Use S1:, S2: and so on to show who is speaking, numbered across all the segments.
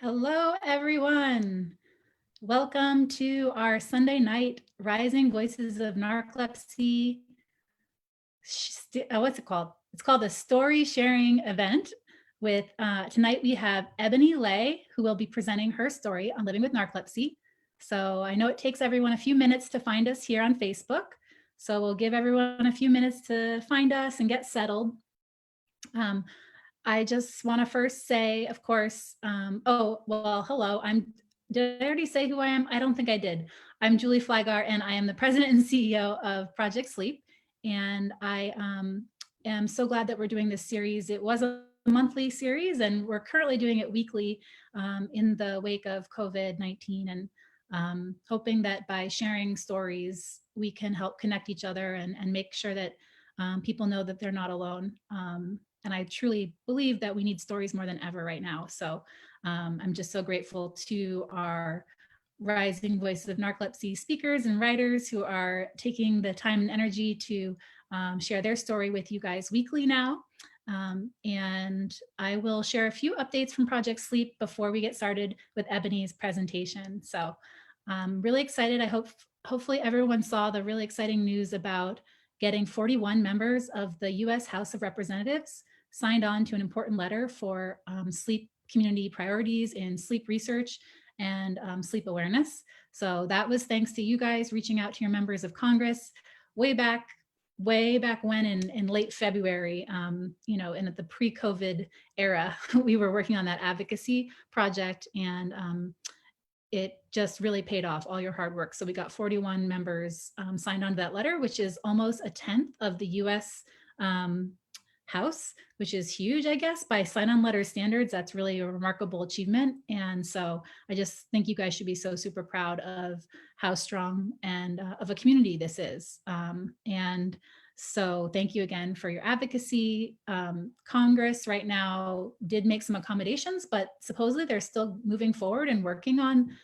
S1: Hello, everyone. Welcome to our Sunday night Rising Voices of Narcolepsy. What's it called? It's called the Story Sharing Event. With tonight we have Ebony Lay, who will be presenting her story on living with narcolepsy. So I know it takes everyone a few minutes to find us here on Facebook. So we'll give everyone a few minutes to find us and get settled. I just want to first say, of course, hello. Did I already say who I am? I don't think I did. I'm Julie Flygar, and I am the president and CEO of Project Sleep. And I am so glad that we're doing this series. It was a monthly series, and we're currently doing it weekly in the wake of COVID-19, and hoping that by sharing stories, we can help connect each other and make sure that people know that they're not alone. And I truly believe that we need stories more than ever right now. So I'm just so grateful to our Rising Voices of Narcolepsy speakers and writers who are taking the time and energy to share their story with you guys weekly now. And I will share a few updates from Project Sleep before we get started with Ebony's presentation. So I'm really excited. Hopefully everyone saw the really exciting news about getting 41 members of the US House of Representatives signed on to an important letter for sleep community priorities in sleep research and sleep awareness. So that was thanks to you guys reaching out to your members of Congress way back when in late February, and at the pre-COVID era, we were working on that advocacy project, and it just really paid off, all your hard work. So we got 41 members signed on to that letter, which is almost a tenth of the US House, which is huge, I guess, by sign-on letter standards. That's really a remarkable achievement. And so I just think you guys should be so super proud of how strong and of a community this is. And so thank you again for your advocacy. Congress right now did make some accommodations, but supposedly they're still moving forward and working on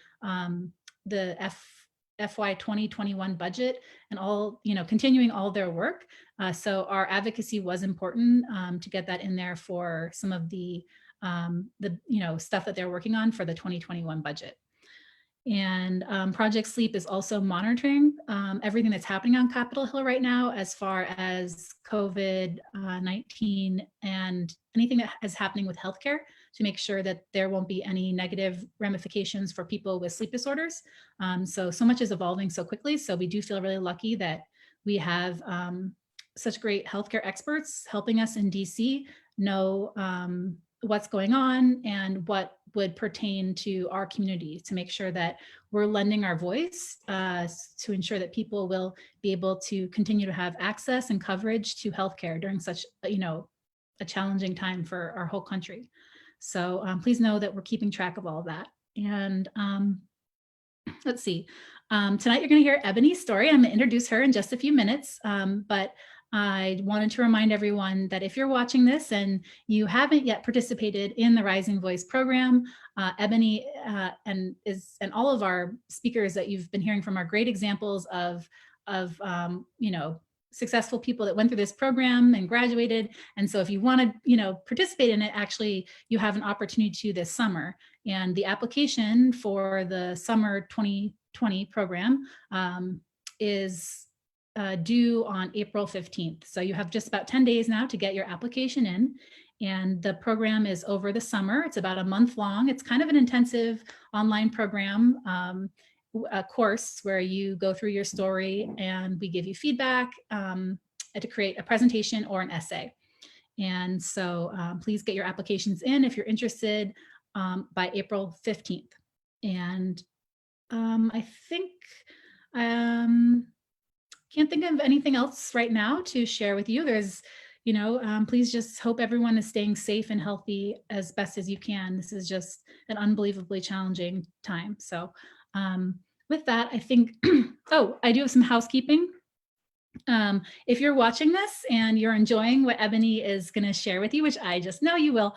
S1: the FY 2021 budget and continuing all their work. So our advocacy was important to get that in there for some of the stuff that they're working on for the 2021 budget. And Project Sleep is also monitoring everything that's happening on Capitol Hill right now as far as COVID-19 and anything that is happening with healthcare to make sure that there won't be any negative ramifications for people with sleep disorders. So much is evolving so quickly. So we do feel really lucky that we have such great healthcare experts helping us in DC know what's going on and what would pertain to our community to make sure that we're lending our voice to ensure that people will be able to continue to have access and coverage to healthcare during such, a challenging time for our whole country. So please know that we're keeping track of all of that. And let's see. Tonight you're going to hear Ebony's story. I'm going to introduce her in just a few minutes, but I wanted to remind everyone that if you're watching this and you haven't yet participated in the Rising Voice program, Ebony and all of our speakers that you've been hearing from are great examples of successful people that went through this program and graduated. And so if you want to, participate in it, actually, you have an opportunity to this summer. And the application for the summer 2020 program is due on April 15th. So you have just about 10 days now to get your application in. And the program is over the summer. It's about a month long. It's kind of an intensive online program, a course where you go through your story and we give you feedback to create a presentation or an essay. And so please get your applications in if you're interested by April 15th. And I think, can't think of anything else right now to share with you. There's, please just hope everyone is staying safe and healthy as best as you can. This is just an unbelievably challenging time. So with that, I think, I do have some housekeeping. If you're watching this and you're enjoying what Ebony is going to share with you, which I just know you will,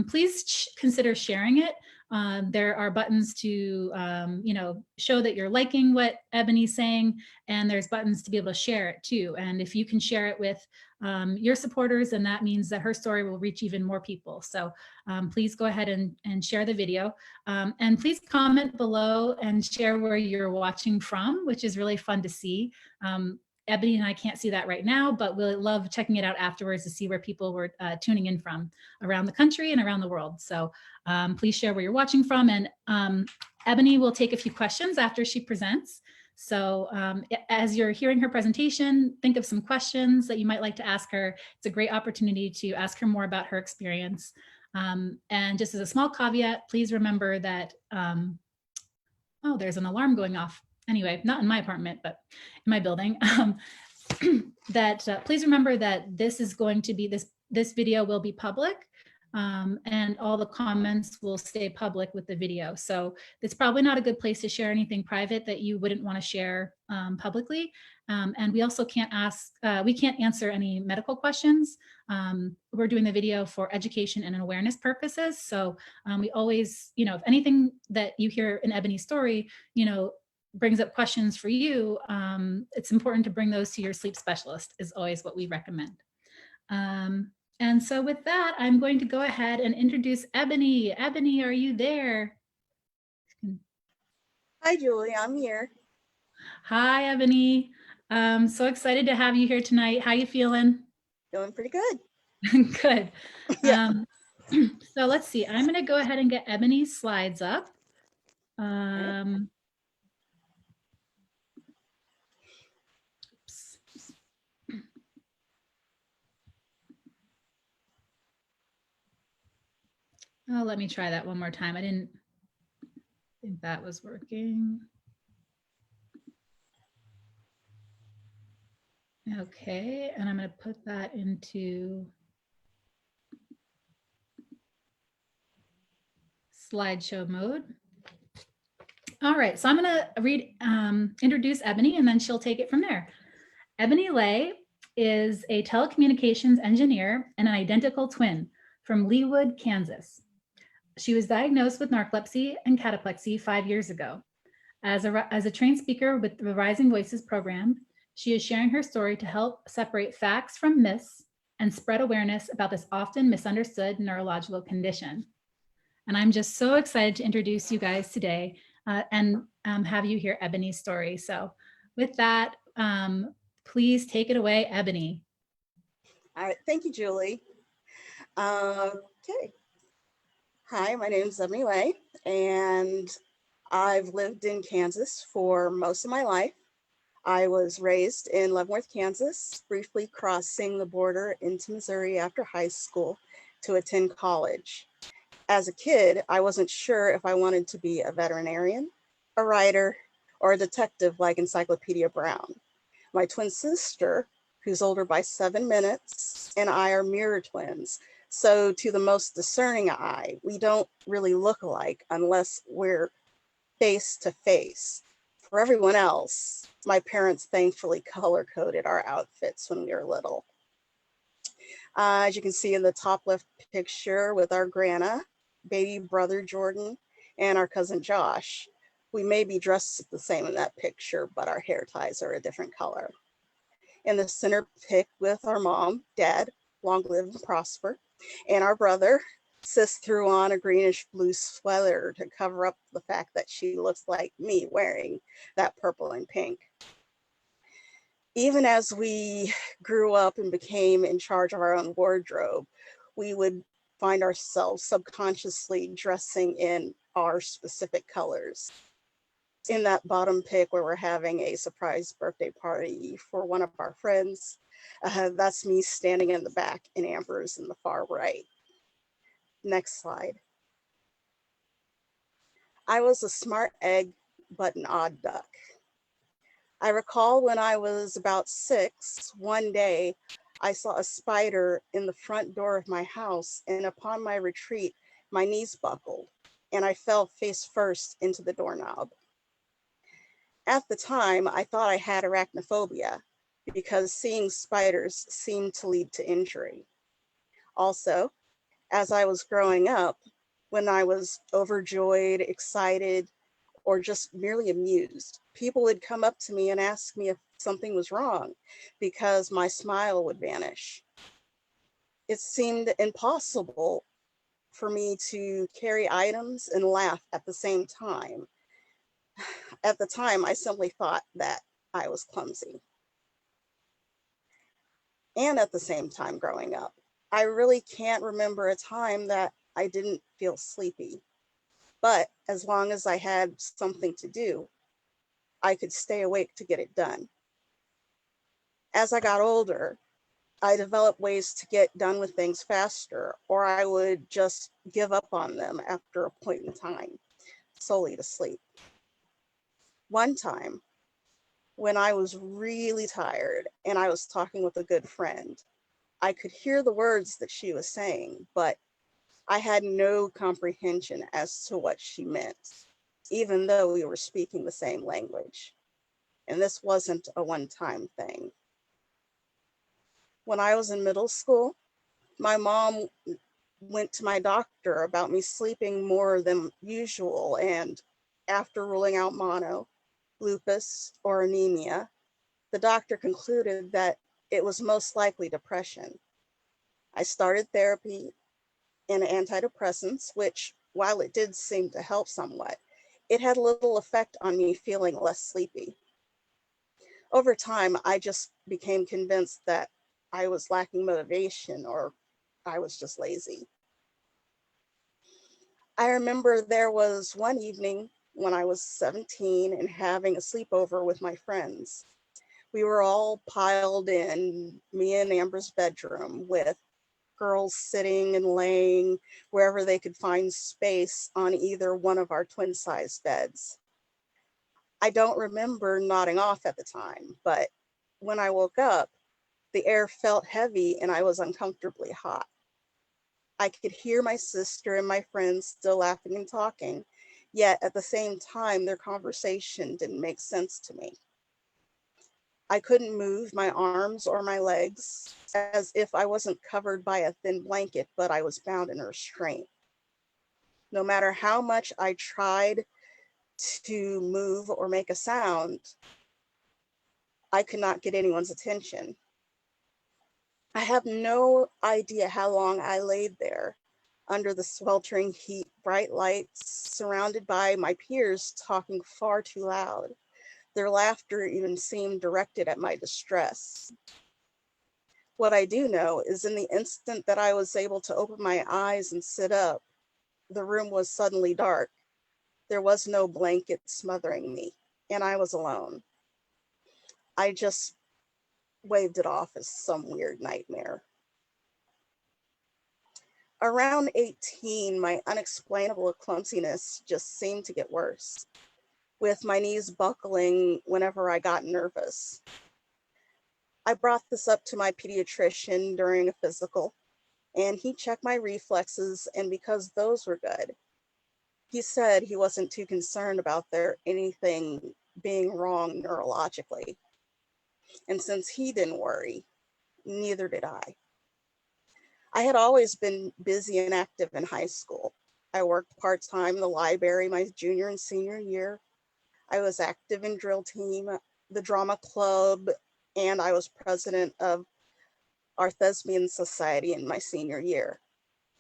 S1: please consider sharing it. There are buttons to, show that you're liking what Ebony's saying, and there's buttons to be able to share it too. And if you can share it with your supporters, and that means that her story will reach even more people. So please go ahead and share the video. And please comment below and share where you're watching from, which is really fun to see. Ebony and I can't see that right now, but we'll love checking it out afterwards to see where people were tuning in from around the country and around the world. So please share where you're watching from. And Ebony will take a few questions after she presents. So as you're hearing her presentation, think of some questions that you might like to ask her. It's a great opportunity to ask her more about her experience. And just as a small caveat, please remember that, oh, there's an alarm going off. Anyway, not in my apartment, but in my building. Please remember that this is going to be, this video will be public. And all the comments will stay public with the video. So it's probably not a good place to share anything private that you wouldn't want to share publicly. And we also can't we can't answer any medical questions. We're doing the video for education and awareness purposes. So we always, if anything that you hear in Ebony's story, brings up questions for you, it's important to bring those to your sleep specialist is always what we recommend. And so with that, I'm going to go ahead and introduce Ebony. Ebony, are you there?
S2: Hi, Julie, I'm here.
S1: Hi, Ebony. So excited to have you here tonight. How you feeling?
S2: Feeling pretty good.
S1: Good.
S2: Yeah.
S1: So let's see. I'm going to go ahead and get Ebony's slides up. Oh, let me try that one more time. I didn't think that was working. Okay, and I'm going to put that into slideshow mode. All right, so I'm going to introduce Ebony, and then she'll take it from there. Ebony Lay is a telecommunications engineer and an identical twin from Leawood, Kansas. She was diagnosed with narcolepsy and cataplexy 5 years ago. As a trained speaker with the Rising Voices program, she is sharing her story to help separate facts from myths and spread awareness about this often misunderstood neurological condition. And I'm just so excited to introduce you guys today and have you hear Ebony's story. So with that, please take it away, Ebony.
S2: All right, thank you, Julie. Okay. Hi, my name is Ebony Lay, and I've lived in Kansas for most of my life. I was raised in Leavenworth, Kansas, briefly crossing the border into Missouri after high school to attend college. As a kid, I wasn't sure if I wanted to be a veterinarian, a writer, or a detective like Encyclopedia Brown. My twin sister, who's older by 7 minutes, and I are mirror twins. So to the most discerning eye, we don't really look alike unless we're face to face. For everyone else, my parents thankfully color-coded our outfits when we were little. As you can see in the top left picture with our grandma, baby brother Jordan, and our cousin Josh. We may be dressed the same in that picture, but our hair ties are a different color. In the center pic with our mom, dad, long live and prosper, and our brother, sis threw on a greenish blue sweater to cover up the fact that she looks like me wearing that purple and pink. Even as we grew up and became in charge of our own wardrobe, we would find ourselves subconsciously dressing in our specific colors. In that bottom pic where we're having a surprise birthday party for one of our friends, that's me standing in the back in Amber's in the far right. Next slide. I was a smart egg, but an odd duck. I recall when I was about 6, one day, I saw a spider in the front door of my house, and upon my retreat, my knees buckled, and I fell face first into the doorknob. At the time, I thought I had arachnophobia because seeing spiders seemed to lead to injury. Also, as I was growing up, when I was overjoyed, excited, or just merely amused, people would come up to me and ask me if something was wrong because my smile would vanish. It seemed impossible for me to carry items and laugh at the same time. At the time, I simply thought that I was clumsy. And at the same time, growing up, I really can't remember a time that I didn't feel sleepy. But as long as I had something to do, I could stay awake to get it done. As I got older, I developed ways to get done with things faster, or I would just give up on them after a point in time, solely to sleep. One time, when I was really tired and I was talking with a good friend, I could hear the words that she was saying, but I had no comprehension as to what she meant, even though we were speaking the same language. And this wasn't a one-time thing. When I was in middle school, my mom went to my doctor about me sleeping more than usual, and after ruling out mono, lupus, or anemia, the doctor concluded that it was most likely depression. I started therapy and antidepressants, which, while it did seem to help somewhat, it had little effect on me feeling less sleepy. Over time, I just became convinced that I was lacking motivation or I was just lazy. I remember there was one evening when I was 17 and having a sleepover with my friends. We were all piled in me and Amber's bedroom with girls sitting and laying wherever they could find space on either one of our twin-sized beds. I don't remember nodding off at the time, but when I woke up, the air felt heavy and I was uncomfortably hot. I could hear my sister and my friends still laughing and talking, yet at the same time, their conversation didn't make sense to me. I couldn't move my arms or my legs, as if I wasn't covered by a thin blanket, but I was bound in a restraint. No matter how much I tried to move or make a sound, I could not get anyone's attention. I have no idea how long I laid there under the sweltering heat, bright lights, surrounded by my peers talking far too loud. Their laughter even seemed directed at my distress. What I do know is in the instant that I was able to open my eyes and sit up, the room was suddenly dark. There was no blanket smothering me, and I was alone. I just waved it off as some weird nightmare. Around 18, my unexplainable clumsiness just seemed to get worse, with my knees buckling whenever I got nervous. I brought this up to my pediatrician during a physical, and he checked my reflexes, and because those were good, he said he wasn't too concerned about there anything being wrong neurologically. And since he didn't worry, neither did I. I had always been busy and active in high school. I worked part-time in the library my junior and senior year. I was active in drill team, the drama club, and I was president of our thespian society in my senior year.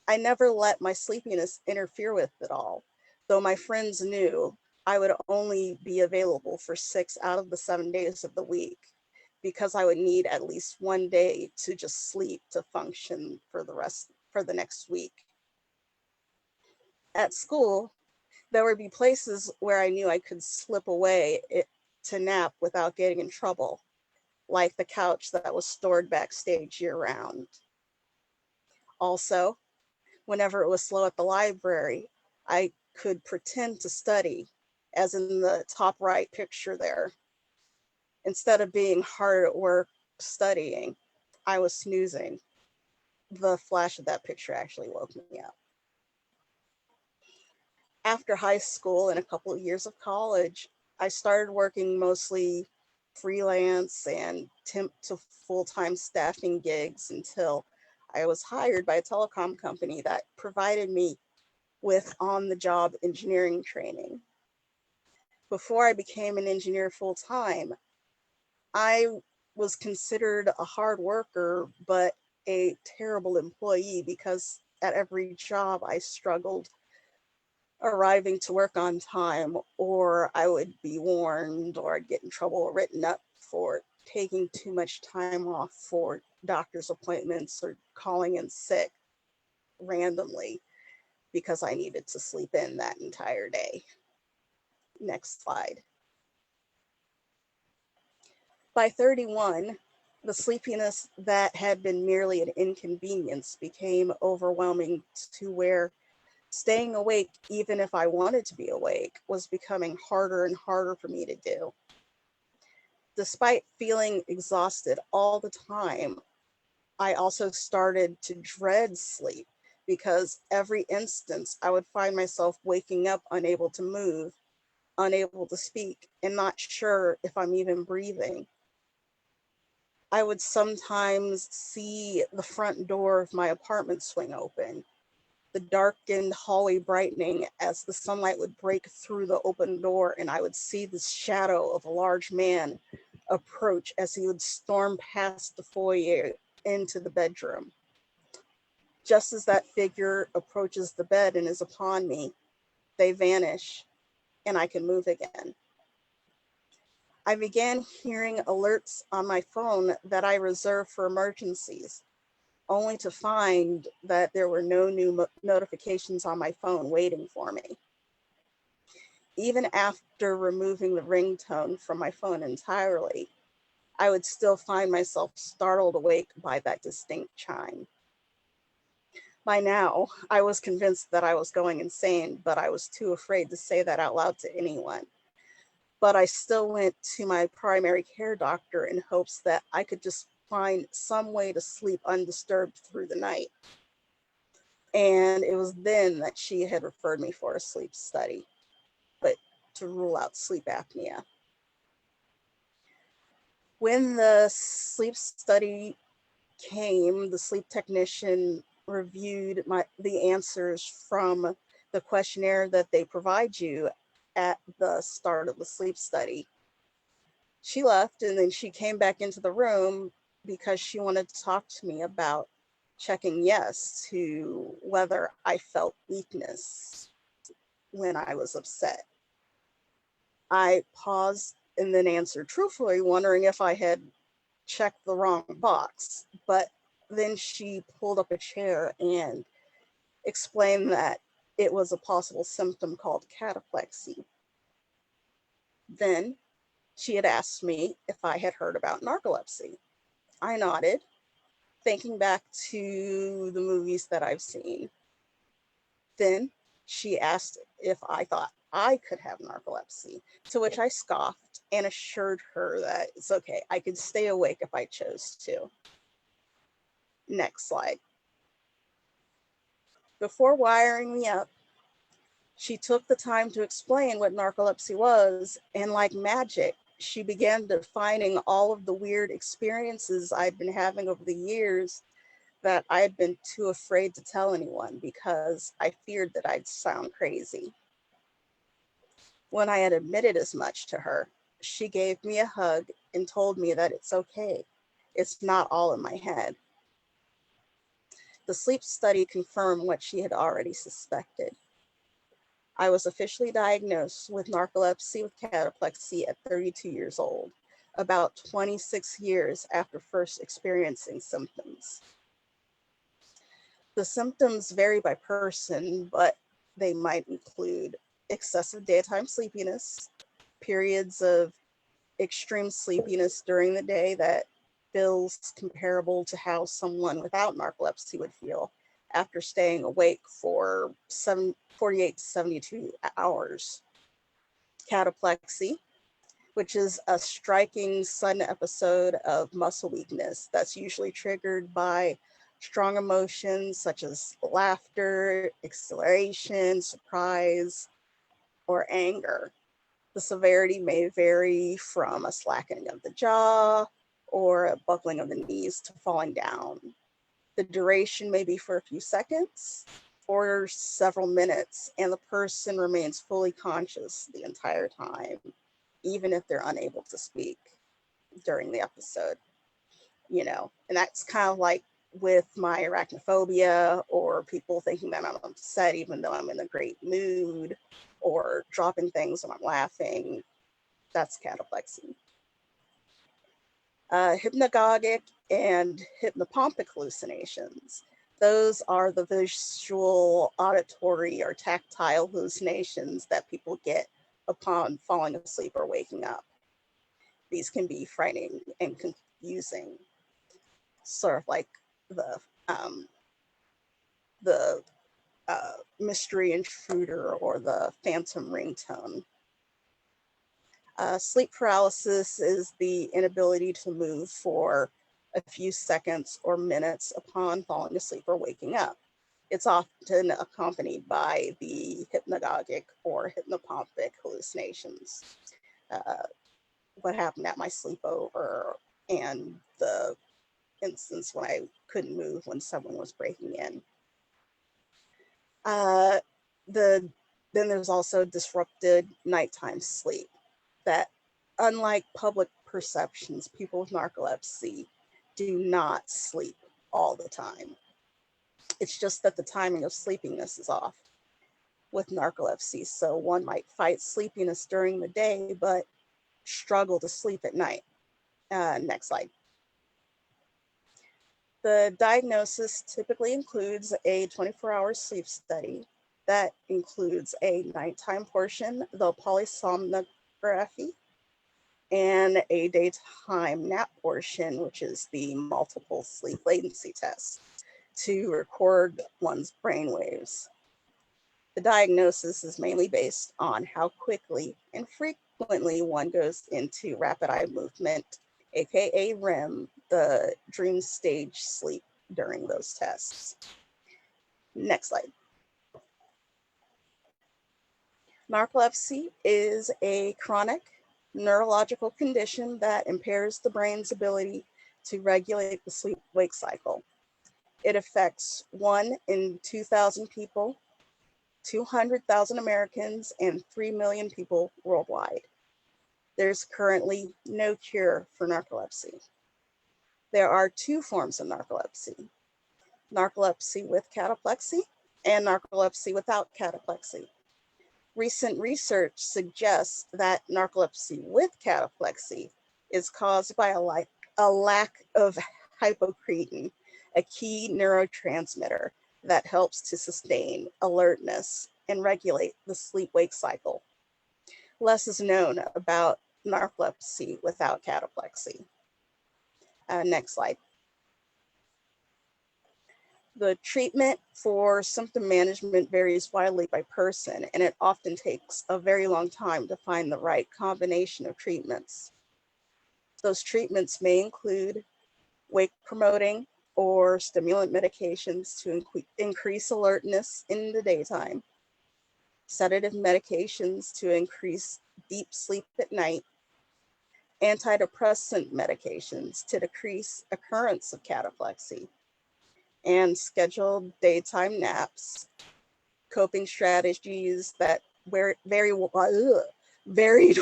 S2: I never let my sleepiness interfere with it all, though my friends knew I would only be available for 6 out of the 7 days of the week because I would need at least one day to just sleep to function for the next week. At school, there would be places where I knew I could slip away to nap without getting in trouble, like the couch that was stored backstage year round. Also, whenever it was slow at the library, I could pretend to study, as in the top right picture there. Instead of being hard at work studying, I was snoozing. The flash of that picture actually woke me up. After high school and a couple of years of college, I started working mostly freelance and temp to full-time staffing gigs until I was hired by a telecom company that provided me with on-the-job engineering training. Before I became an engineer full-time, I was considered a hard worker, but a terrible employee because at every job I struggled arriving to work on time, or I would be warned, or I'd get in trouble or written up for taking too much time off for doctor's appointments or calling in sick randomly because I needed to sleep in that entire day. Next slide. By 31, the sleepiness that had been merely an inconvenience became overwhelming to where staying awake, even if I wanted to be awake, was becoming harder and harder for me to do. Despite feeling exhausted all the time, I also started to dread sleep because every instance I would find myself waking up unable to move, unable to speak, and not sure if I'm even breathing. I would sometimes see the front door of my apartment swing open, the darkened hallway brightening as the sunlight would break through the open door, and I would see the shadow of a large man approach as he would storm past the foyer into the bedroom. Just as that figure approaches the bed and is upon me, they vanish and I can move again. I began hearing alerts on my phone that I reserved for emergencies, only to find that there were no new notifications on my phone waiting for me. Even after removing the ringtone from my phone entirely, I would still find myself startled awake by that distinct chime. By now, I was convinced that I was going insane, but I was too afraid to say that out loud to anyone. But I still went to my primary care doctor in hopes that I could just find some way to sleep undisturbed through the night. And it was then that she had referred me for a sleep study, but to rule out sleep apnea. When the sleep study came, the sleep technician reviewed the answers from the questionnaire that they provide you at the start of the sleep study. She left and then she came back into the room because she wanted to talk to me about checking yes to whether I felt weakness when I was upset. I paused and then answered truthfully, wondering if I had checked the wrong box. But then she pulled up a chair and explained that it was a possible symptom called cataplexy. Then she had asked me if I had heard about narcolepsy. I nodded, thinking back to the movies that I've seen. Then she asked if I thought I could have narcolepsy, to which I scoffed and assured her that it's okay, I could stay awake if I chose to. Next slide. Before wiring me up, she took the time to explain what narcolepsy was, and like magic, she began defining all of the weird experiences I'd been having over the years that I had been too afraid to tell anyone because I feared that I'd sound crazy. When I had admitted as much to her, she gave me a hug and told me that it's okay. It's not all in my head. The sleep study confirmed what she had already suspected. I was officially diagnosed with narcolepsy with cataplexy at 32 years old, about 26 years after first experiencing symptoms. The symptoms vary by person, but they might include excessive daytime sleepiness, periods of extreme sleepiness during the day that feels comparable to how someone without narcolepsy would feel after staying awake for 48 to 72 hours. Cataplexy, which is a striking sudden episode of muscle weakness that's usually triggered by strong emotions such as laughter, exhilaration, surprise, or anger. The severity may vary from a slackening of the jaw or a buckling of the knees to falling down. The duration may be for a few seconds or several minutes, and the person remains fully conscious the entire time, even if they're unable to speak. during the episode, and that's kind of like with my arachnophobia, or people thinking that I'm upset even though I'm in a great mood, or dropping things when I'm laughing. That's cataplexy. Hypnagogic and hypnopompic hallucinations. Those are the visual, auditory, or tactile hallucinations that people get upon falling asleep or waking up. These can be frightening and confusing, sort of like the um, the mystery intruder or the phantom ringtone. Sleep paralysis is the inability to move for a few seconds or minutes upon falling asleep or waking up. It's often accompanied by the hypnagogic or hypnopompic hallucinations. Uh, what happened at my sleepover, and the instance when I couldn't move when someone was breaking in. Uh, the Then there's also disrupted nighttime sleep. That, unlike public perceptions, people with narcolepsy do not sleep all the time. It's just that the timing of sleepiness is off with narcolepsy. So one might fight sleepiness during the day, but struggle to sleep at night. Next slide. The diagnosis typically includes a 24-hour sleep study that includes a nighttime portion, the polysomnography, and a daytime nap portion, which is the multiple sleep latency test, to record one's brain waves. The diagnosis is mainly based on how quickly and frequently one goes into rapid eye movement, aka REM, the dream stage sleep during those tests. Next slide. Narcolepsy is a chronic neurological condition that impairs the brain's ability to regulate the sleep-wake cycle. It affects 1 in 2,000 people, 200,000 Americans, and 3 million people worldwide. There's currently no cure for narcolepsy. There are 2 forms of narcolepsy: narcolepsy with cataplexy and narcolepsy without cataplexy. Recent research suggests that narcolepsy with cataplexy is caused by a lack of hypocretin, a key neurotransmitter that helps to sustain alertness and regulate the sleep-wake cycle. Less is known about narcolepsy without cataplexy. Next slide. The treatment for symptom management varies widely by person, and it often takes a very long time to find the right combination of treatments. Those treatments may include wake promoting or stimulant medications to increase alertness in the daytime, sedative medications to increase deep sleep at night, antidepressant medications to decrease occurrence of cataplexy, and scheduled daytime naps, coping strategies that varied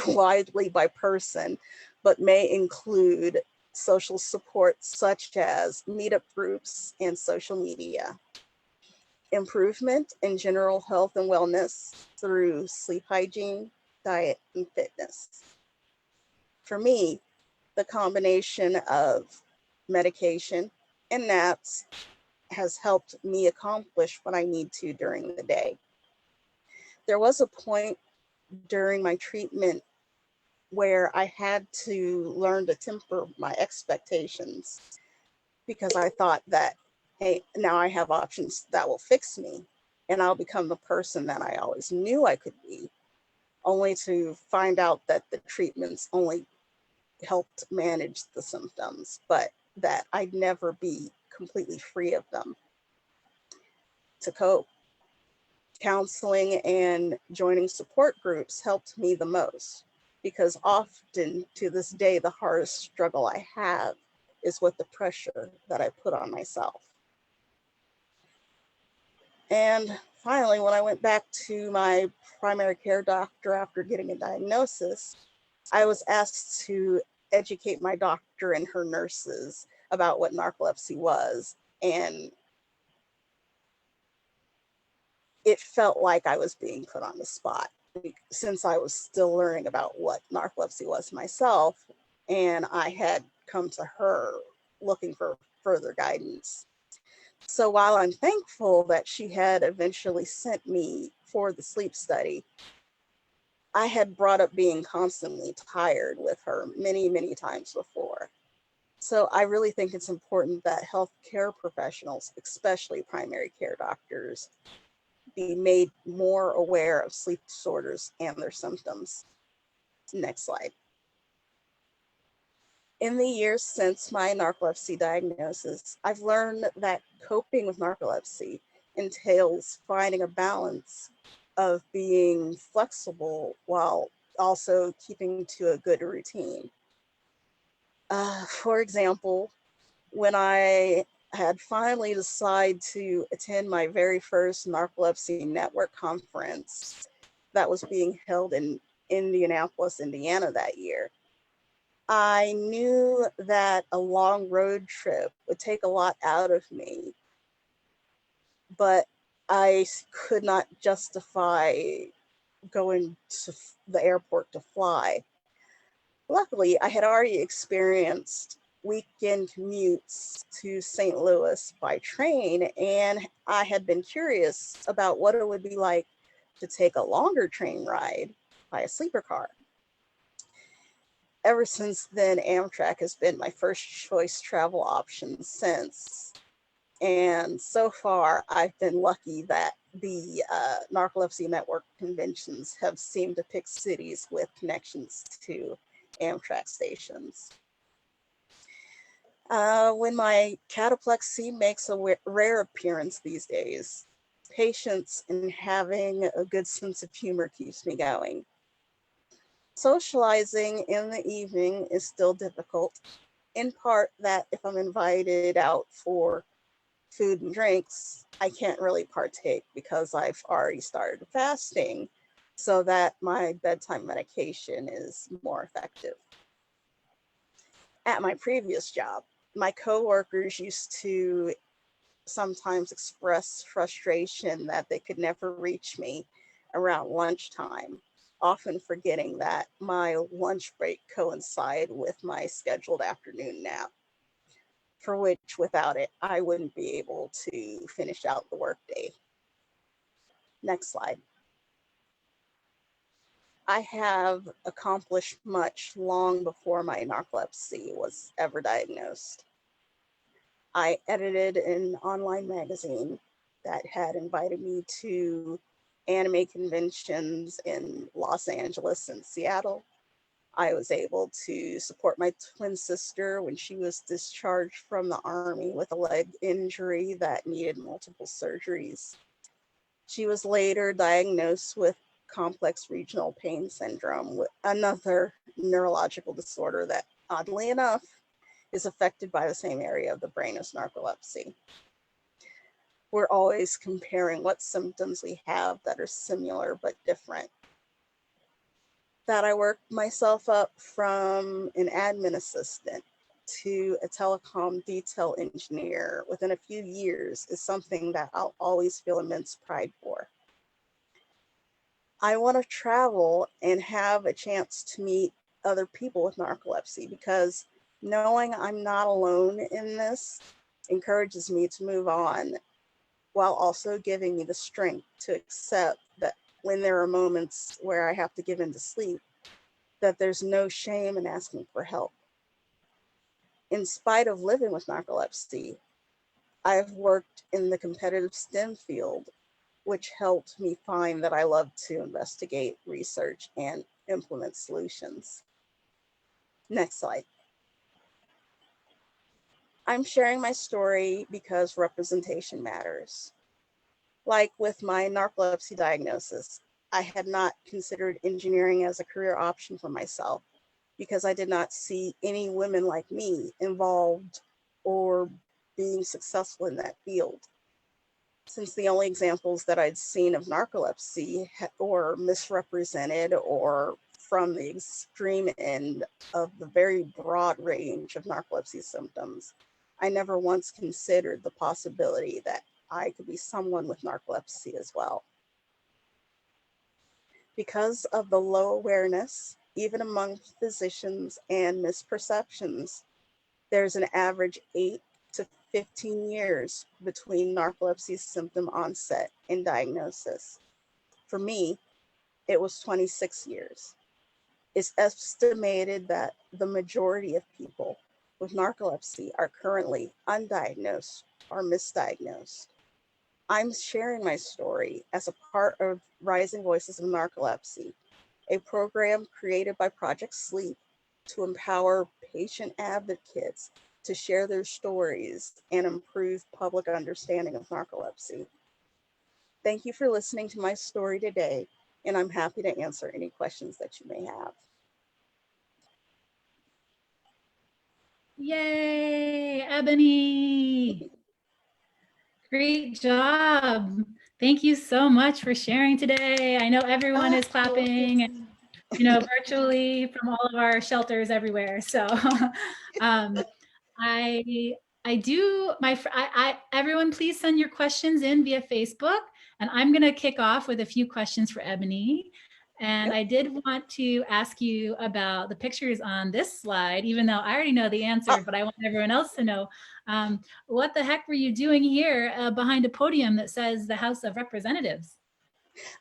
S2: widely by person, but may include social support such as meetup groups and social media, improvement in general health and wellness through sleep hygiene, diet, and fitness. For me, the combination of medication and naps has helped me accomplish what I need to during the day. There was a point during my treatment where I had to learn to temper my expectations, because I thought that, hey, now I have options that will fix me and I'll become the person that I always knew I could be, only to find out that the treatments only helped manage the symptoms, but that I'd never be completely free of them. To cope, counseling and joining support groups helped me the most, because often to this day, the hardest struggle I have is with the pressure that I put on myself. And finally, when I went back to my primary care doctor after getting a diagnosis, I was asked to educate my doctor and her nurses about what narcolepsy was. And it felt like I was being put on the spot since I was still learning about what narcolepsy was myself. And I had come to her looking for further guidance. So while I'm thankful that she had eventually sent me for the sleep study, I had brought up being constantly tired with her many, many times before. So I really think it's important that healthcare professionals, especially primary care doctors, be made more aware of sleep disorders and their symptoms. Next slide. In the years since my narcolepsy diagnosis, I've learned that coping with narcolepsy entails finding a balance of being flexible while also keeping to a good routine. For example, when I had finally decided to attend my very first narcolepsy network conference that was being held in Indianapolis, Indiana that year, I knew that a long road trip would take a lot out of me, but I could not justify going to the airport to fly. Luckily, I had already experienced weekend commutes to St. Louis by train, and I had been curious about what it would be like to take a longer train ride by a sleeper car. Ever since then, Amtrak has been my first choice travel option since. And so far, I've been lucky that the Narcolepsy Network conventions have seemed to pick cities with connections to Amtrak stations. When my cataplexy makes a rare appearance these days, patience and having a good sense of humor keeps me going. Socializing in the evening is still difficult, in part that if I'm invited out for food and drinks, I can't really partake because I've already started fasting so that my bedtime medication is more effective. At my previous job, my coworkers used to sometimes express frustration that they could never reach me around lunchtime, often forgetting that my lunch break coincided with my scheduled afternoon nap, for which without it, I wouldn't be able to finish out the workday. Next slide. I have accomplished much long before my narcolepsy was ever diagnosed. I edited an online magazine that had invited me to anime conventions in Los Angeles and Seattle. I was able to support my twin sister when she was discharged from the Army with a leg injury that needed multiple surgeries. She was later diagnosed with complex regional pain syndrome, with another neurological disorder that, oddly enough, is affected by the same area of the brain as narcolepsy. We're always comparing what symptoms we have that are similar but different. That I worked myself up from an admin assistant to a telecom detail engineer within a few years is something that I'll always feel immense pride for. I want to travel and have a chance to meet other people with narcolepsy because knowing I'm not alone in this encourages me to move on while also giving me the strength to accept that when there are moments where I have to give in to sleep, that there's no shame in asking for help. In spite of living with narcolepsy, I've worked in the competitive STEM field, which helped me find that I love to investigate, research, and implement solutions. Next slide. I'm sharing my story because representation matters. Like with my narcolepsy diagnosis, I had not considered engineering as a career option for myself because I did not see any women like me involved or being successful in that field. Since the only examples that I'd seen of narcolepsy were misrepresented or from the extreme end of the very broad range of narcolepsy symptoms, I never once considered the possibility that I could be someone with narcolepsy as well. Because of the low awareness, even among physicians, and misperceptions, there's an average 8 to 15 years between narcolepsy symptom onset and diagnosis. For me, it was 26 years. It's estimated that the majority of people with narcolepsy are currently undiagnosed or misdiagnosed. I'm sharing my story as a part of Rising Voices of Narcolepsy, a program created by Project Sleep to empower patient advocates to share their stories and improve public understanding of narcolepsy. Thank you for listening to my story today, and I'm happy to answer any questions that you may have.
S1: Yay, Ebony. Great job. Thank you so much for sharing today. I know everyone is clapping, virtually from all of our shelters everywhere. So everyone please send your questions in via Facebook, and I'm going to kick off with a few questions for Ebony. And I did want to ask you about the pictures on this slide, even though I already know the answer, but I want everyone else to know. What the heck were you doing here behind a podium that says the House of Representatives?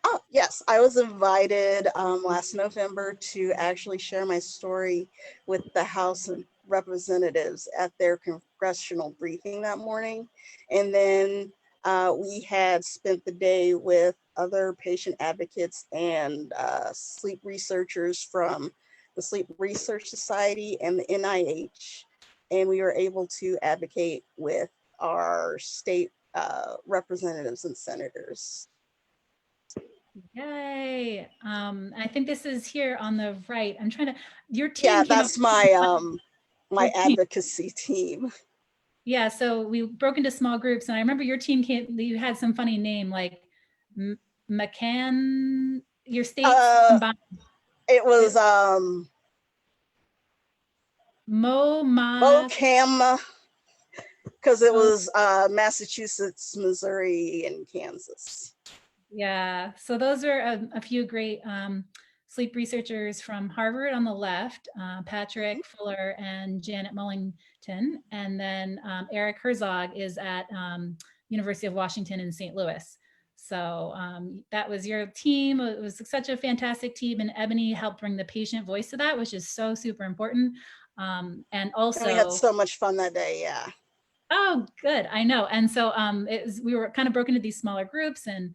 S2: Oh, yes. I was invited last November to actually share my story with the House of Representatives at their congressional briefing that morning. And then we had spent the day with other patient advocates and sleep researchers from the Sleep Research Society and the NIH. And we were able to advocate with our state representatives and senators.
S1: Yay. I think this is here on the right. I'm trying to, your team.
S2: Yeah, that's my my advocacy team.
S1: Yeah, so we broke into small groups, and I remember your team you had some funny name like McCann, your states combined.
S2: It was MoCAM, because it was Massachusetts, Missouri, and Kansas.
S1: Yeah, so those are a few great sleep researchers from Harvard on the left, Patrick Fuller and Janet Mullington, and then Eric Herzog is at University of Washington in St. Louis. So that was your team. It was such a fantastic team, and Ebony helped bring the patient voice to that, which is so super important. And also,
S2: we had so much fun that day. Yeah.
S1: Oh, good. I know. And so we were kind of broken into these smaller groups, and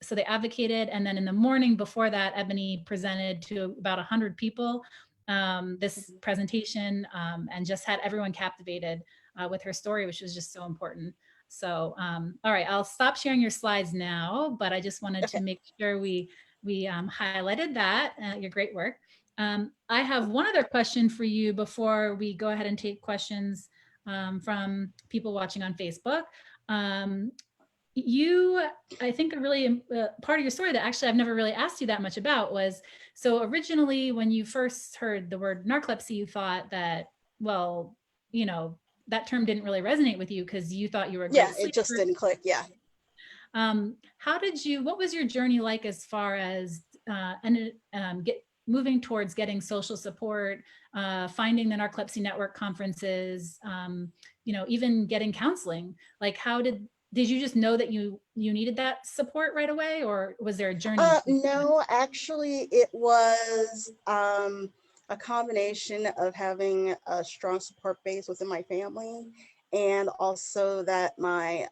S1: so they advocated. And then in the morning before that, Ebony presented to about 100 people this presentation, and just had everyone captivated with her story, which was just so important. So, all right, I'll stop sharing your slides now, but I just wanted to make sure we highlighted that, your great work. I have one other question for you before we go ahead and take questions from people watching on Facebook. I think a really part of your story that actually I've never really asked you that much about was, so originally when you first heard the word narcolepsy, you thought that, well, that term didn't really resonate with you because you thought you were a great sleeper.
S2: It just didn't click. Yeah.
S1: What was your journey like as far as moving towards getting social support, finding the Narcolepsy Network conferences, even getting counseling? Like, did you just know that you needed that support right away, or was there a journey?
S2: No, actually it was a combination of having a strong support base within my family, and also that my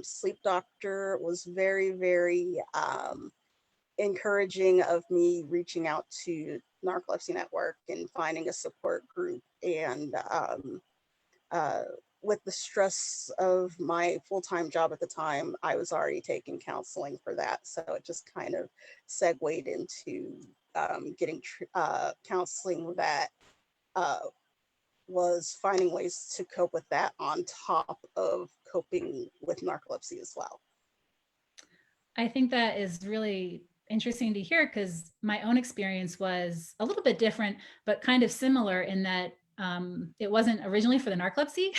S2: sleep doctor was very, very encouraging of me reaching out to Narcolepsy Network and finding a support group. And with the stress of my full-time job at the time, I was already taking counseling for that. So it just kind of segued into getting counseling that was finding ways to cope with that on top of coping with narcolepsy as well.
S1: I think that is really interesting to hear because my own experience was a little bit different, but kind of similar in that it wasn't originally for the narcolepsy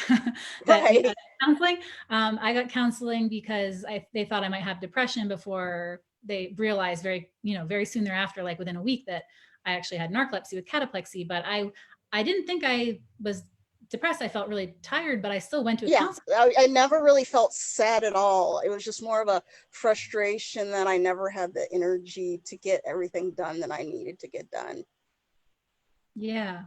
S1: that we
S2: Right.
S1: got counseling. I got counseling because they thought I might have depression before they realized very soon thereafter, like within a week, that I actually had narcolepsy with cataplexy. But I didn't think I was depressed. I felt really tired, but I still went to a
S2: Yeah,
S1: counselor.
S2: I never really felt sad at all. It was just more of a frustration that I never had the energy to get everything done that I needed to get done.
S1: Yeah.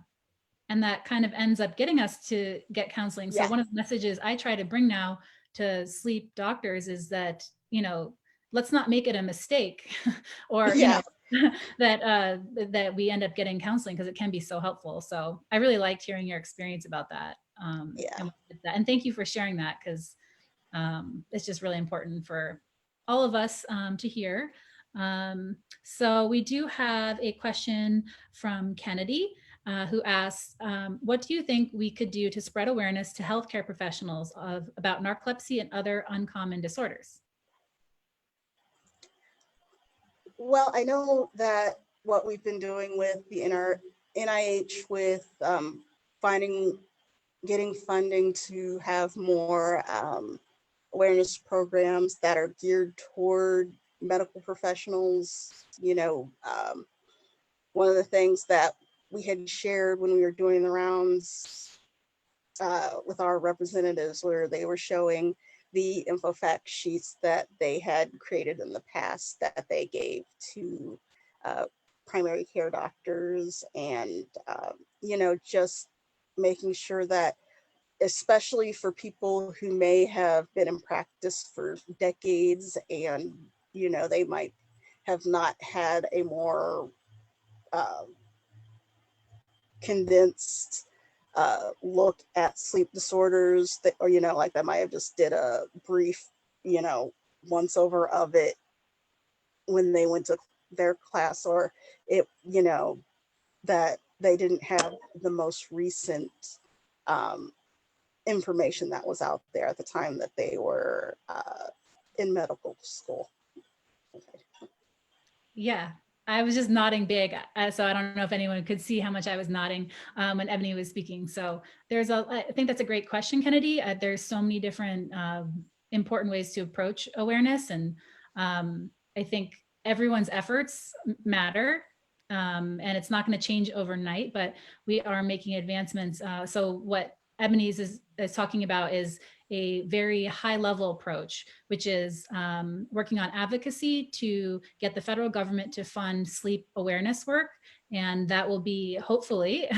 S1: And that kind of ends up getting us to get counseling. So
S2: Yeah,
S1: one of the messages I try to bring now to sleep doctors is that, let's not make it a mistake or,
S2: yeah,
S1: that we end up getting counseling because it can be so helpful. So I really liked hearing your experience about that.
S2: yeah.
S1: And thank you for sharing that because it's just really important for all of us to hear. So we do have a question from Kennedy, who asks, what do you think we could do to spread awareness to healthcare professionals about narcolepsy and other uncommon disorders?
S2: Well, I know that what we've been doing with the NIH with finding, getting funding to have more awareness programs that are geared toward medical professionals. One of the things that we had shared when we were doing the rounds with our representatives where they were showing the info fact sheets that they had created in the past that they gave to uh, primary care doctors and, just making sure that, especially for people who may have been in practice for decades and, they might have not had a more uh, condensed look at sleep disorders that, or, like I might have just did a brief, once over of it when they went to their class, or it, that they didn't have the most recent um, information that was out there at the time that they were in medical school. Okay.
S1: Yeah, I was just nodding big. So I don't know if anyone could see how much I was nodding when Ebony was speaking. So I think that's a great question, Kennedy. There's so many different important ways to approach awareness. And I think everyone's efforts matter. And it's not going to change overnight, but we are making advancements. So what Ebony's is talking about is a very high level approach, which is working on advocacy to get the federal government to fund sleep awareness work. And that will be hopefully,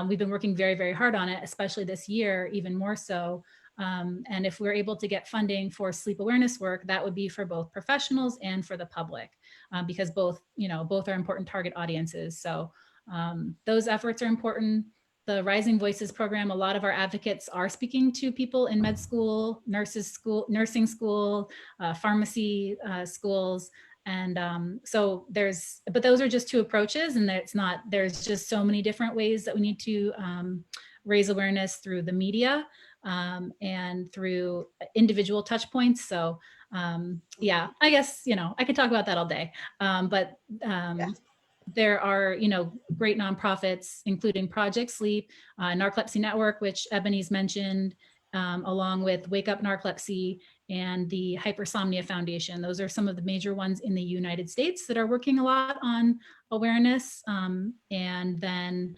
S1: we've been working very, very hard on it, especially this year, even more so. And if we're able to get funding for sleep awareness work, that would be for both professionals and for the public, because both are important target audiences. So those efforts are important. The Rising Voices program, a lot of our advocates are speaking to people in med school, nursing school, pharmacy schools. And but those are just two approaches, and there's just so many different ways that we need to raise awareness through the media and through individual touch points. So yeah, I guess, I could talk about that all day. But
S2: Yeah.
S1: there are, great nonprofits, including Project Sleep, Narcolepsy Network, which Ebony's mentioned, along with Wake Up Narcolepsy and the Hypersomnia Foundation. Those are some of the major ones in the United States that are working a lot on awareness, and then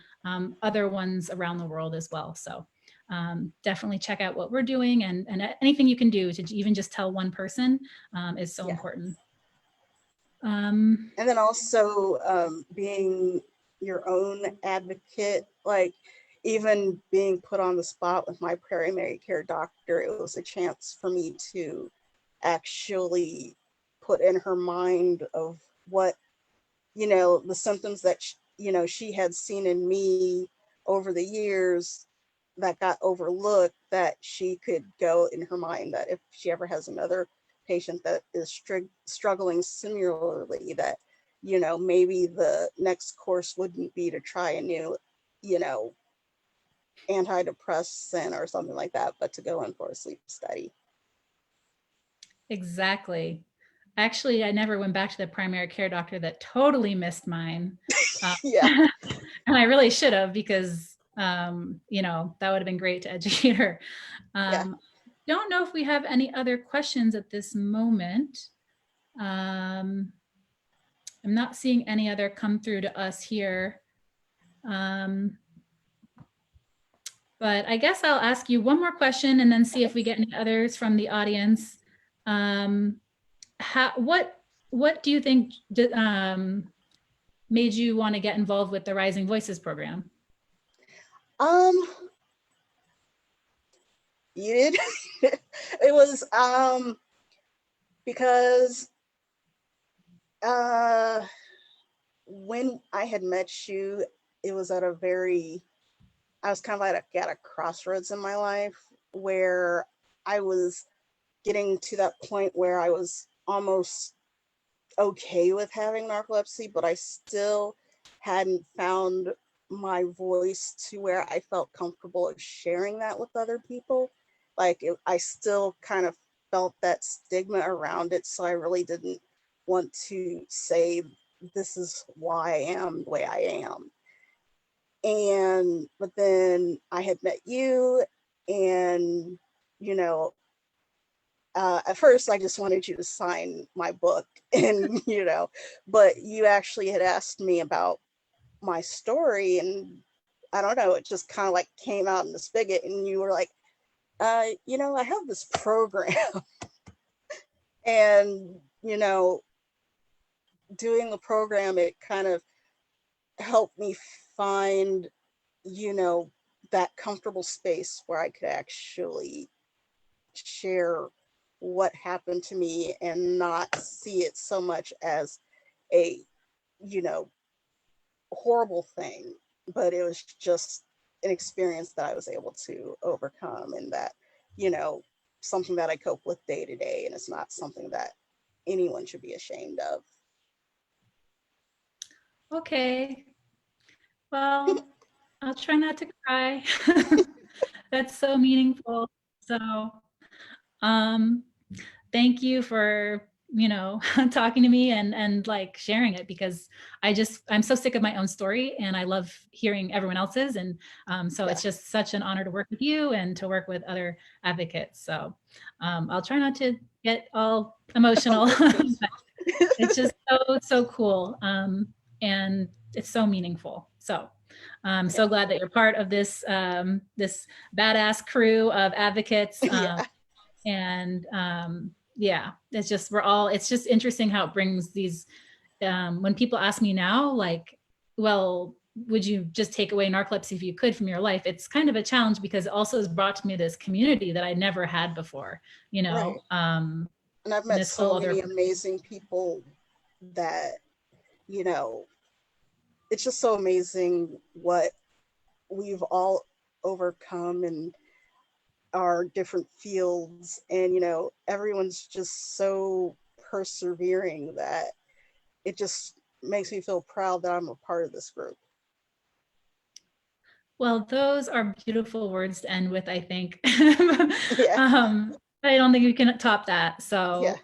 S1: other ones around the world as well. So definitely check out what we're doing, and anything you can do to even just tell one person is so
S2: Yeah.
S1: important.
S2: And then also being your own advocate, like even being put on the spot with my primary care doctor, it was a chance for me to actually put in her mind of what, the symptoms that, she had seen in me over the years that got overlooked, that she could go in her mind that if she ever has another patient that is struggling similarly, that, maybe the next course wouldn't be to try a new, you know, antidepressant or something like that, but to go in for a sleep study.
S1: Exactly. Actually, I never went back to the primary care doctor that totally missed mine.
S2: Yeah.
S1: And I really should have, because, you know, that would have been great to educate her.
S2: Yeah.
S1: Don't know if we have any other questions at this moment. I'm not seeing any other come through to us here. But I guess I'll ask you one more question and then see if we get any others from the audience. Um, what do you think made you want to get involved with the Rising Voices program?
S2: Um, you did. It was because when I had met you, it was at a very, I was kind of like at a crossroads in my life where I was getting to that point where I was almost okay with having narcolepsy, but I still hadn't found my voice to where I felt comfortable of sharing that with other people. Like I still kind of felt that stigma around it, so I really didn't want to say this is why I am the way I am. And but then I had met you, and you know, at first I just wanted you to sign my book, and but you actually had asked me about my story, and I don't know, it just kind of like came out in the spigot, and you were like, I have this program. And doing the program, it kind of helped me find that comfortable space where I could actually share what happened to me and not see it so much as a you know horrible thing, but it was just an experience that I was able to overcome, and that something that I cope with day to day, and it's not something that anyone should be ashamed of.
S1: Okay, well, I'll try not to cry. That's so meaningful. So, um, thank you for, talking to me and like sharing it, because I'm so sick of my own story and I love hearing everyone else's. And so
S2: Yeah.
S1: it's just such an honor to work with you and to work with other advocates. So I'll try not to get all emotional. It's just so cool. And it's so meaningful. So I'm
S2: Yeah.
S1: so glad that you're part of this this badass crew of advocates.
S2: Yeah.
S1: And yeah, it's just interesting how it brings these, when people ask me now, like, well, would you just take away narcolepsy if you could from your life? It's kind of a challenge, because it also has brought to me this community that I never had before,
S2: Right. And I've
S1: and
S2: met
S1: this
S2: so
S1: whole other.
S2: many amazing people that you know it's just so amazing what we've all overcome in our different fields, and everyone's just so persevering that it just makes me feel proud that I'm a part of this group.
S1: Well, those are beautiful words to end with, I think.
S2: Yeah.
S1: I don't think we can top that.
S2: Yeah.
S1: So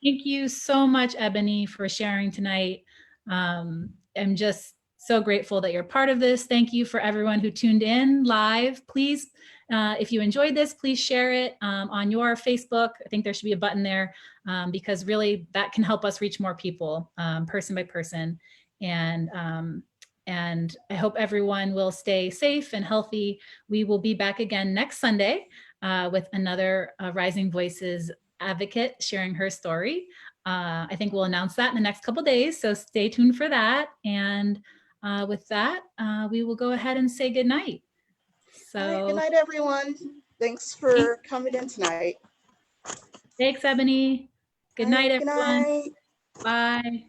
S1: thank you so much, Ebony, for sharing tonight. I'm just so grateful that you're part of this. Thank you for everyone who tuned in live. Please, if you enjoyed this, please share it on your Facebook. I think there should be a button there, because really that can help us reach more people, person by person. And I hope everyone will stay safe and healthy. We will be back again next Sunday with another Rising Voices advocate sharing her story. I think we'll announce that in the next couple of days, so stay tuned for that. And with that, we will go ahead and say good night.
S2: All right. Good
S1: So
S2: night, everyone. Thanks for coming in tonight.
S1: thanks, Ebony.
S2: All
S1: Good night,
S2: right. Good
S1: everyone.
S2: night.
S1: Bye.